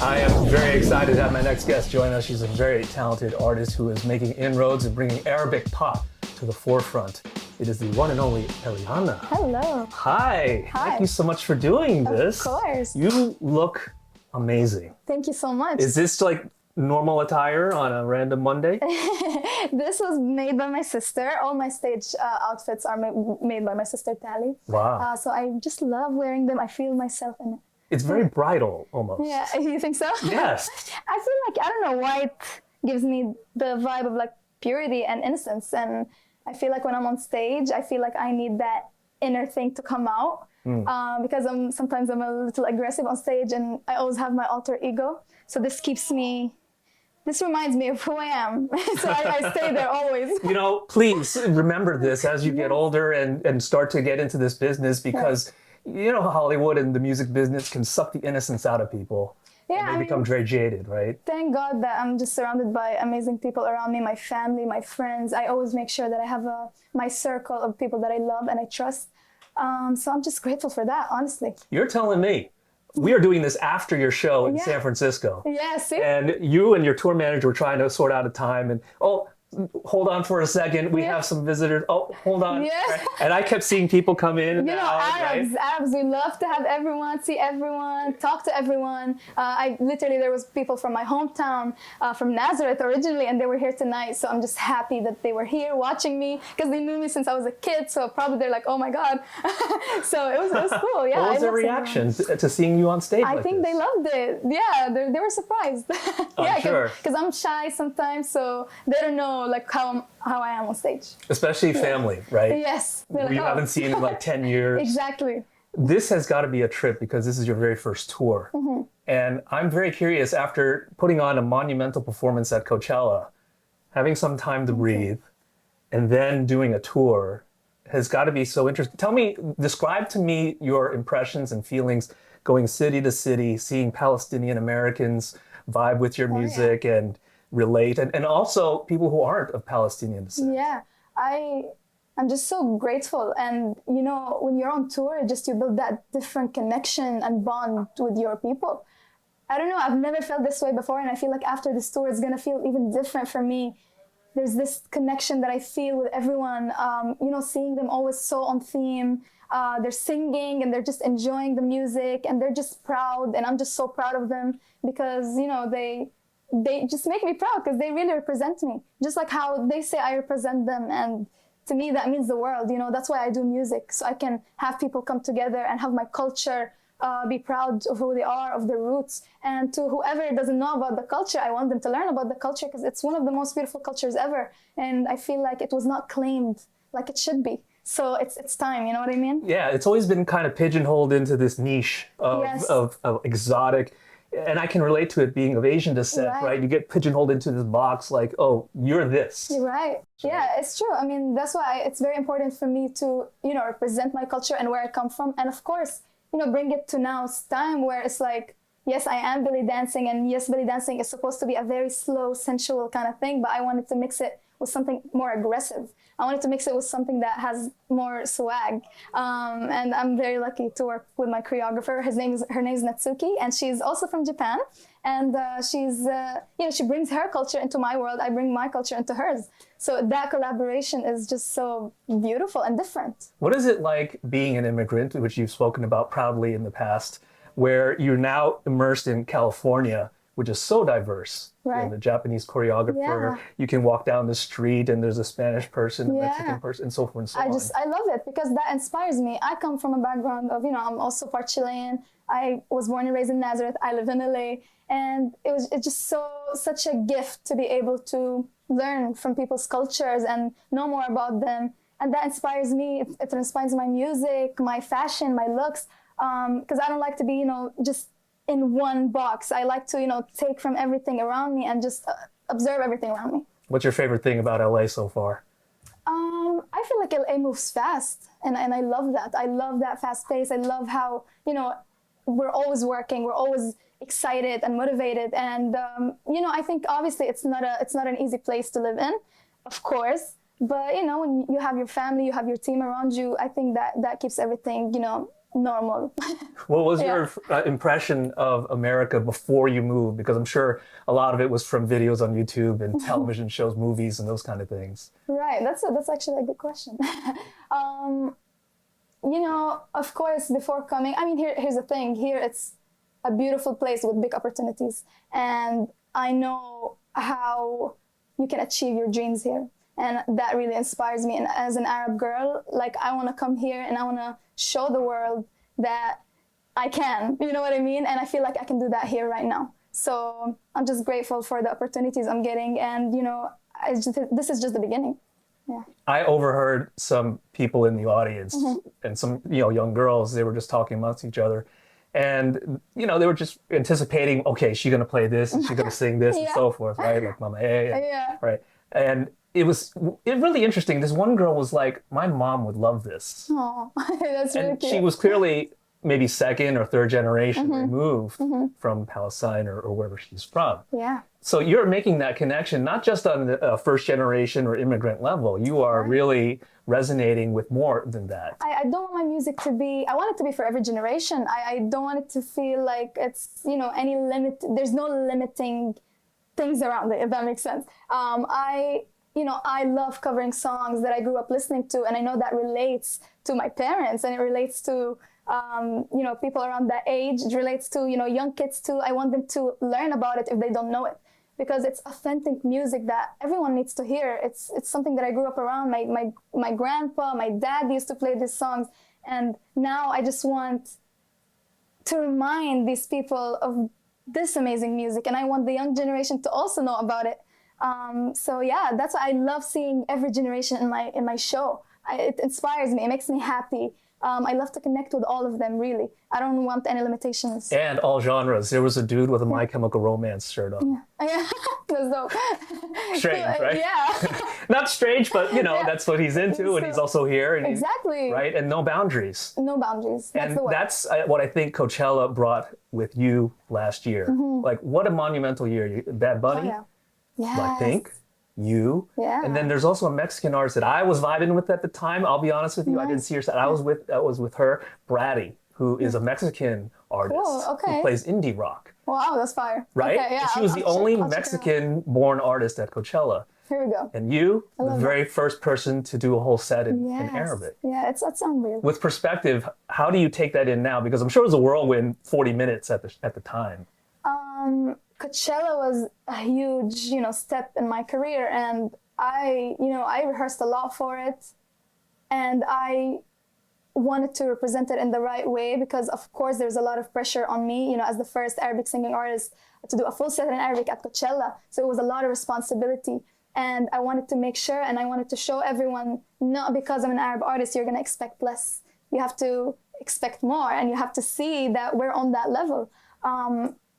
I am very excited to have my next guest join us. She's a very talented artist who is making inroads and bringing Arabic pop to the forefront. It is the one and only Elyanna. Hello. Hi. Hi. Thank you so much for doing this. Of course. You look amazing. Thank you so much. Is this like normal attire on a random Monday? This was made by my sister. All my stage outfits are made by my sister, Tally. Wow. So I just love wearing them. I feel myself in it. It's very bridal almost. Yeah, you think so? Yes. I feel like, I don't know, white gives me the vibe of like purity and innocence. And I feel like when I'm on stage, I feel like I need that inner thing to come out. Because sometimes I'm a little aggressive on stage and I always have my alter ego. So this reminds me of who I am. So I stay there always. You know, please remember this as you get older and start to get into this business, because you know Hollywood and the music business can suck the innocence out of people. Yeah, and they become very jaded, right? Thank God that I'm just surrounded by amazing people around me, my family, my friends. I always make sure that I have my circle of people that I love and I trust. So I'm just grateful for that, honestly. You're telling me. We are doing this after your show in San Francisco. Yeah, see? And you and your tour manager were trying to sort out a time, and hold on for a second. We have some visitors. Oh, hold on. Yeah. And I kept seeing people come in and you know, out. Arabs, we love to have everyone, see everyone, talk to everyone. There was people from my hometown, from Nazareth originally, and they were here tonight. So I'm just happy that they were here watching me, because they knew me since I was a kid. So probably they're like, oh my God. So it was cool. Yeah. What was their reaction to seeing you on stage? I think they loved it. Yeah, they were surprised. I'm sure. Because I'm shy sometimes, so they don't know like how I am on stage. Especially family, right? Yes. You haven't seen in like 10 years. Exactly. This has got to be a trip, because this is your very first tour. And I'm very curious, after putting on a monumental performance at Coachella, having some time to breathe, and then doing a tour has got to be so interesting. Describe to me your impressions and feelings going city to city, seeing Palestinian Americans vibe with your music and relate, and also people who aren't of Palestinian descent. Yeah, I'm just so grateful. And you know, when you're on tour, you build that different connection and bond with your people. I don't know, I've never felt this way before, and I feel like after this tour it's gonna feel even different for me. There's this connection that I feel with everyone, you know, seeing them always so on theme. They're singing and they're just enjoying the music, and they're just proud, and I'm just so proud of them, because you know they just make me proud, because they really represent me, just like how they say I represent them. And to me that means the world. You know, that's why I do music, so I can have people come together and have my culture, be proud of who they are, of their roots. And to whoever doesn't know about the culture, I want them to learn about the culture, because it's one of the most beautiful cultures ever, and I feel like it was not claimed like it should be. So it's time, you know what I mean? Yeah, it's always been kind of pigeonholed into this niche of exotic, and I can relate to it being of Asian descent, right? You get pigeonholed into this box like, oh, you're this. You're right. Yeah, it's true. I mean, that's why it's very important for me to, you know, represent my culture and where I come from. And of course, you know, bring it to now's time, where it's like, yes, I am belly dancing, and yes, belly dancing is supposed to be a very slow, sensual kind of thing, but I wanted to mix it with something more aggressive. I wanted to mix it with something that has more swag. And I'm very lucky to work with my choreographer. Her name is Natsuki, and she's also from Japan. And she's, you know, she brings her culture into my world. I bring my culture into hers. So that collaboration is just so beautiful and different. What is it like being an immigrant, which you've spoken about proudly in the past, where you're now immersed in California, which is so diverse? Right. You know, the Japanese choreographer, you can walk down the street and there's a Spanish person, a Mexican person, and so forth and so on. I love it, because that inspires me. I come from a background of, you know, I'm also part Chilean. I was born and raised in Nazareth. I live in LA. And it's just such a gift to be able to learn from people's cultures and know more about them. And that inspires me. It inspires my music, my fashion, my looks. Because I don't like to be, you know, just in one box. I like to, you know, take from everything around me and just observe everything around me. What's your favorite thing about LA so far? I feel like LA moves fast, and I love that. I love that fast pace. I love how, you know, we're always working. We're always excited and motivated. And, you know, I think obviously it's not an easy place to live in, of course. But, you know, when you have your family, you have your team around you, I think that keeps everything, you know, normal. What was Yeah. your impression of America before you moved? Because I'm sure a lot of it was from videos on YouTube and television shows, movies, and those kind of things. Right. That's actually a good question. You know, of course, before coming, I mean, here's the thing. Here, it's a beautiful place with big opportunities, and I know how you can achieve your dreams here, and that really inspires me. And as an Arab girl, like, I want to come here and I want to show the world that I can. You know what I mean? And I feel like I can do that here right now. So I'm just grateful for the opportunities I'm getting, and you know, this is just the beginning. Yeah. I overheard some people in the audience and some, young girls, they were just talking amongst each other. And, they were just anticipating, okay, she's going to play this and she's going to sing this and Yeah. so forth, right? Like Mama A. Yeah. Right. And it was really interesting. This one girl was like, my mom would love this. Oh, that's really And cute. she was clearly maybe second or third generation removed from Palestine or wherever she's from. Yeah. So you're making that connection, not just on the first generation or immigrant level. You are really resonating with more than that. I don't want my music to be, I want it to be for every generation. I don't want it to feel like it's, any limit, there's no limiting things around it, if that makes sense. I love covering songs that I grew up listening to, and I know that relates to my parents, and it relates to, people around that age. It relates to, young kids too. I want them to learn about it if they don't know it, because it's authentic music that everyone needs to hear. It's something that I grew up around. My grandpa, my dad used to play these songs, and now I just want to remind these people of this amazing music, and I want the young generation to also know about it. So yeah, that's why I love seeing every generation in my show. It inspires me. It makes me happy. I love to connect with all of them, really. I don't want any limitations. And all genres. There was a dude with a My Chemical Romance shirt on. Yeah, that's dope. Strange, right? Yeah. Not strange, but that's what he's into, and he's also here. And Exactly. right? And no boundaries. No boundaries. That's And the word. that's what I think Coachella brought with you last year. Like, what a monumental year. Bad Bunny, Oh, yeah. Blackpink, you. Yeah. And then there's also a Mexican artist that I was vibing with at the time. I'll be honest with you. I didn't see her set. I was with her, Bratty, who is a Mexican artist Cool, okay. who plays indie rock. Wow, that's fire. Right? Okay, yeah, And she was the only I'll check her out. Mexican-born artist at Coachella. Here we go. And you, the love very first person to do a whole set in Yes. Arabic. Yeah, it's unreal. With perspective, how do you take that in now? Because I'm sure it was a whirlwind 40 minutes at the time. Coachella was a huge, step in my career, and I rehearsed a lot for it, and I wanted to represent it in the right way, because of course there's a lot of pressure on me, as the first Arabic singing artist to do a full set in Arabic at Coachella. So it was a lot of responsibility, and I wanted to make sure, and I wanted to show everyone, not because I'm an Arab artist, you're going to expect less. You have to expect more, and you have to see that we're on that level.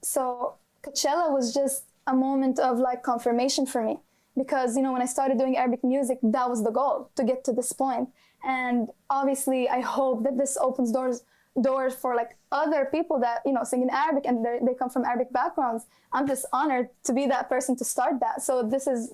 So Coachella was just a moment of confirmation for me, because when I started doing Arabic music, that was the goal, to get to this point. And obviously I hope that this opens doors for other people that sing in Arabic and they come from Arabic backgrounds. I'm just honored to be that person to start that. So this is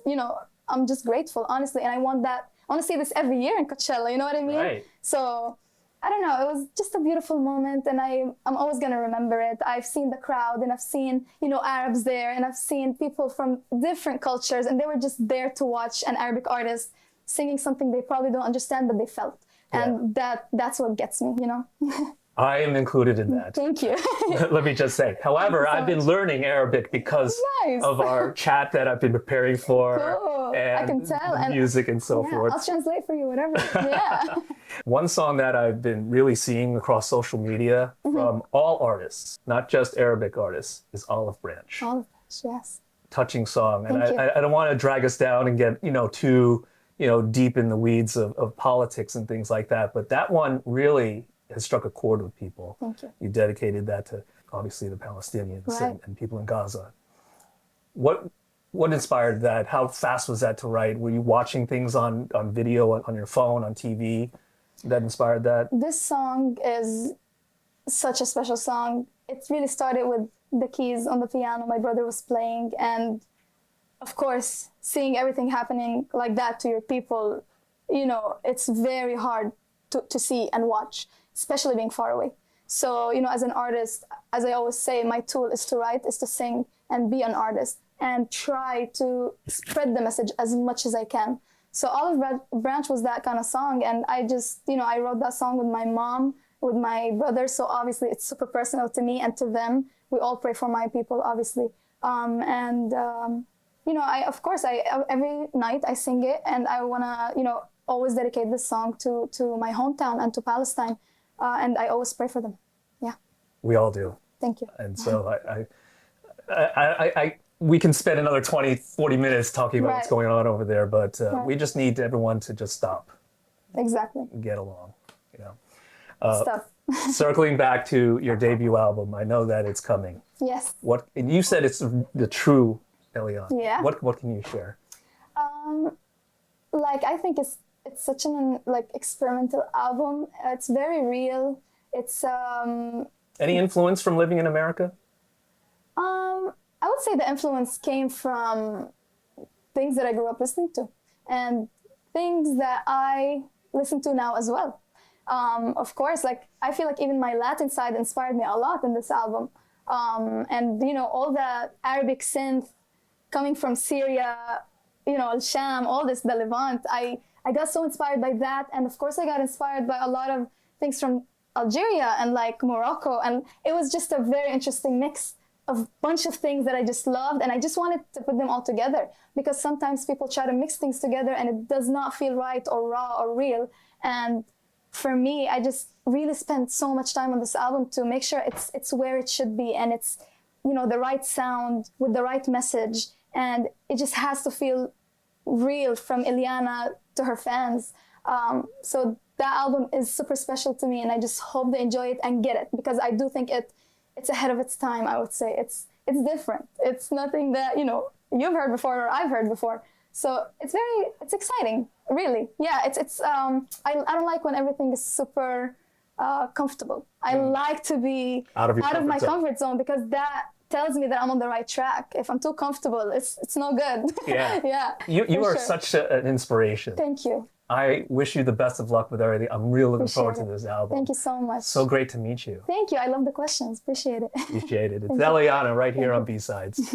I'm just grateful, honestly, and I want to see this every year in Coachella, you know what I mean? Right. So I don't know, it was just a beautiful moment, and I'm always going to remember it. I've seen the crowd, and I've seen, Arabs there, and I've seen people from different cultures, and they were just there to watch an Arabic artist singing something they probably don't understand, but they felt. And that's what gets me, I am included in that. Thank you. Let me just say. However, I've been learning Arabic because Nice. of our chat that I've been preparing for. Cool. And I can tell. the And music and so yeah, forth. I'll translate for you, whatever. Yeah. One song that I've been really seeing across social media from all artists, not just Arabic artists, is Olive Branch. All of that, yes. Touching song. And Thank you. I don't want to drag us down and get, too, deep in the weeds of politics and things like that. But that one really has struck a chord with people. Thank you. You dedicated that to, obviously, the Palestinians Right. and people in Gaza. What inspired that? How fast was that to write? Were you watching things on video, on your phone, on TV that inspired that? This song is such a special song. It really started with the keys on the piano my brother was playing, and of course, seeing everything happening like that to your people, it's very hard to see and watch. especially being far away. So, you know, as an artist, as I always say, my tool is to write, is to sing and be an artist and try to spread the message as much as I can. So Olive Branch was that kind of song. And I just, you know, I wrote that song with my mom, with my brother. So obviously it's super personal to me and to them. We all pray for my people, obviously. You know, of course, every night I sing it, and I want to, you know, always dedicate this song to my hometown and to Palestine. And I always pray for them. Yeah. We all do. Thank you. And so we can spend another 20, 40 minutes talking about what's going on over there, but we just need everyone to just stop. Exactly. And get along, you know. Stop. Circling back to your debut album, I know that it's coming. Yes. And you said it's the true Elyanna. Yeah. What can you share? Like, I think it's such an experimental album. It's very real. It's Any influence from living in America? I would say the influence came from things that I grew up listening to and things that I listen to now as well. Of course, like, I feel like even my Latin side inspired me a lot in this album. And, you know, all the Arabic synth coming from Syria, you know, Al-Sham, all this, the Levant, I got so inspired by that. And of course I got inspired by a lot of things from Algeria and like Morocco. And it was just a very interesting mix of a bunch of things that I just loved. And I just wanted to put them all together, because sometimes people try to mix things together and it does not feel right or raw or real. And for me, I just really spent so much time on this album to make sure it's where it should be, and it's, you know, the right sound with the right message, and it just has to feel real from Elyanna to her fans. So that album is super special to me, and I just hope they enjoy it and get it, because I do think it's ahead of its time. I would say it's different. It's nothing that, you know, you've heard before or I've heard before. So it's exciting, really. Yeah, I don't like when everything is super comfortable. I like to be out of my comfort zone, because that tells me that I'm on the right track. If I'm too comfortable, it's no good. Yeah. Yeah. You are such an inspiration. Thank you. I wish you the best of luck with everything. I'm really looking forward to this album. Thank you so much. So great to meet you. Thank you. I love the questions. Appreciate it. Appreciate it. It's Elyanna right here on B-Sides.